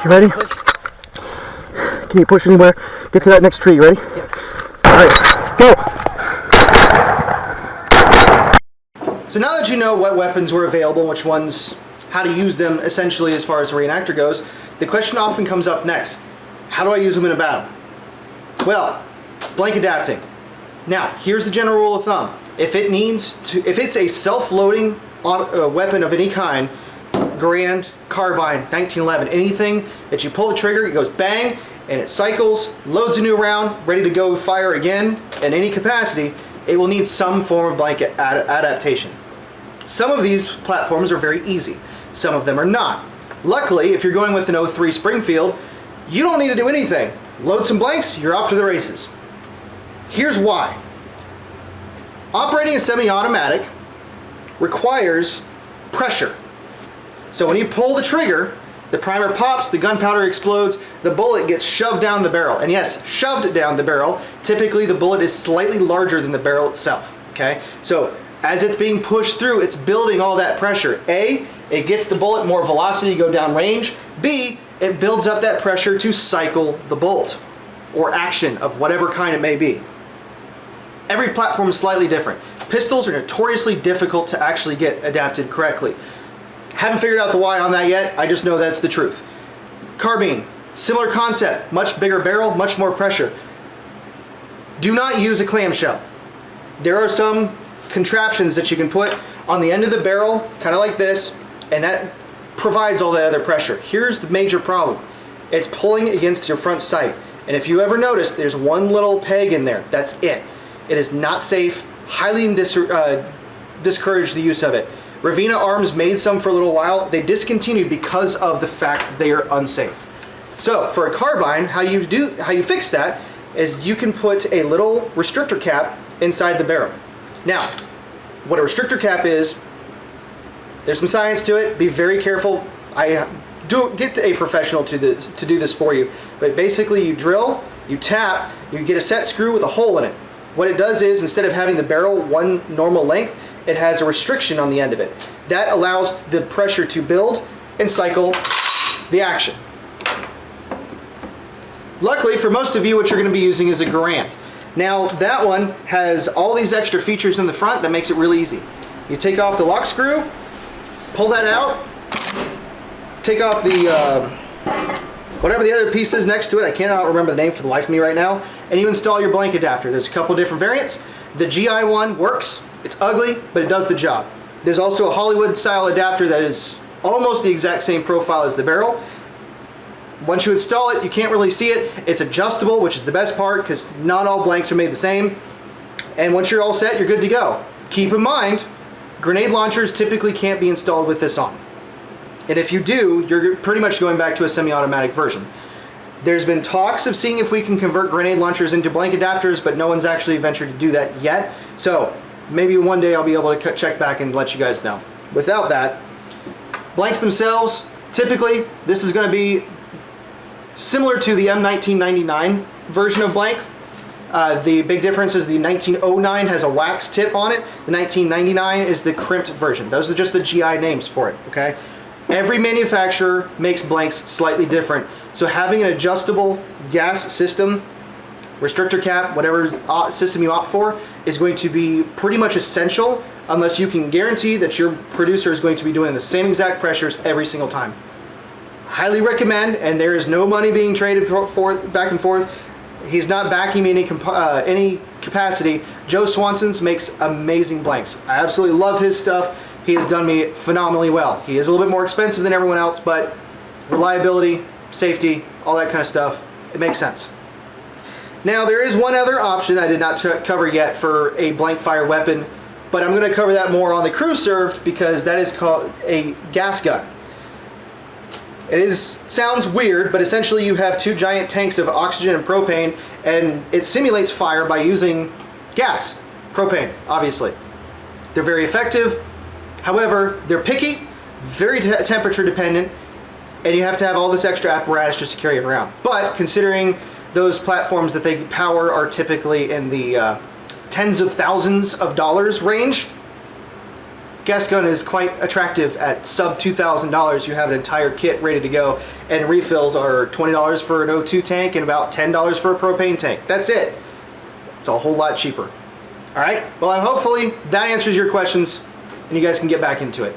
You ready? Can you push anywhere? Get to that next tree. Ready? Alright, go! So now that you know what weapons were available, which ones, how to use them essentially as far as a reenactor goes, the question often comes up next. How do I use them in a battle? Well, blank adapting. Now, here's the general rule of thumb. If it's a self-loading weapon of any kind, Garand, carbine, 1911, anything that you pull the trigger, it goes bang, and it cycles, loads a new round, ready to go fire again in any capacity, it will need some form of blank adaptation. Some of these platforms are very easy. Some of them are not. Luckily, if you're going with an 03 Springfield, you don't need to do anything. Load some blanks, you're off to the races. Here's why. Operating a semi-automatic requires pressure. So when you pull the trigger, the primer pops, the gunpowder explodes, the bullet gets shoved down the barrel. And yes, shoved down the barrel. Typically the bullet is slightly larger than the barrel itself. Okay? So as it's being pushed through, it's building all that pressure. A, it gets the bullet more velocity to go down range. B, it builds up that pressure to cycle the bolt or action of whatever kind it may be. Every platform is slightly different. Pistols are notoriously difficult to actually get adapted correctly. Haven't figured out the why on that yet, I just know that's the truth. Carbine, similar concept, much bigger barrel, much more pressure. Do not use a clamshell. There are some contraptions that you can put on the end of the barrel, kind of like this, and that provides all that other pressure. Here's the major problem. It's pulling against your front sight. And if you ever notice, there's one little peg in there. That's it. It is not safe. Highly discourage the use of it. Ravenna Arms made some for a little while. They discontinued because of the fact that they are unsafe. So for a carbine, how you fix that is you can put a little restrictor cap inside the barrel. Now, what a restrictor cap is, there's some science to it. Be very careful. I do get a professional to do this for you. But basically you drill, you tap, you get a set screw with a hole in it. What it does is, instead of having the barrel one normal length, it has a restriction on the end of it. That allows the pressure to build and cycle the action. Luckily, for most of you, what you're going to be using is a Garand. Now, that one has all these extra features in the front that makes it really easy. You take off the lock screw, pull that out, take off the whatever the other piece is next to it, I cannot remember the name for the life of me right now, and you install your blank adapter. There's a couple different variants. The GI one works. It's ugly, but it does the job. There's also a Hollywood style adapter that is almost the exact same profile as the barrel. Once you install it, you can't really see it. It's adjustable, which is the best part because not all blanks are made the same. And once you're all set, you're good to go. Keep in mind, grenade launchers typically can't be installed with this on. And if you do, you're pretty much going back to a semi-automatic version. There's been talks of seeing if we can convert grenade launchers into blank adapters, but no one's actually ventured to do that yet. So maybe one day I'll be able to check back and let you guys know. Without that, blanks themselves, typically this is going to be similar to the M1999 version of blank. The big difference is the 1909 has a wax tip on it. The 1999 is the crimped version. Those are just the GI names for it, okay? Every manufacturer makes blanks slightly different. So having an adjustable gas system, restrictor cap, whatever system you opt for, is going to be pretty much essential unless you can guarantee that your producer is going to be doing the same exact pressures every single time. Highly recommend, and there is no money being traded back and forth. He's not backing me any capacity. Joe Swanson's makes amazing blanks. I absolutely love his stuff. He has done me phenomenally well. He is a little bit more expensive than everyone else, but reliability, safety, all that kind of stuff, it makes sense. Now there is one other option I did not cover yet for a blank fire weapon, but I'm going to cover that more on the crew served because that is called a gas gun. Sounds weird, but essentially you have two giant tanks of oxygen and propane, and it simulates fire by using gas, propane, obviously. They're very effective. However, they're picky, very temperature dependent, and you have to have all this extra apparatus just to carry it around. But considering those platforms that they power are typically in the tens of thousands of dollars range, gas gun is quite attractive at sub $2,000. You have an entire kit ready to go, and refills are $20 for an O2 tank and about $10 for a propane tank. That's it. It's a whole lot cheaper. All right, well, hopefully that answers your questions and you guys can get back into it.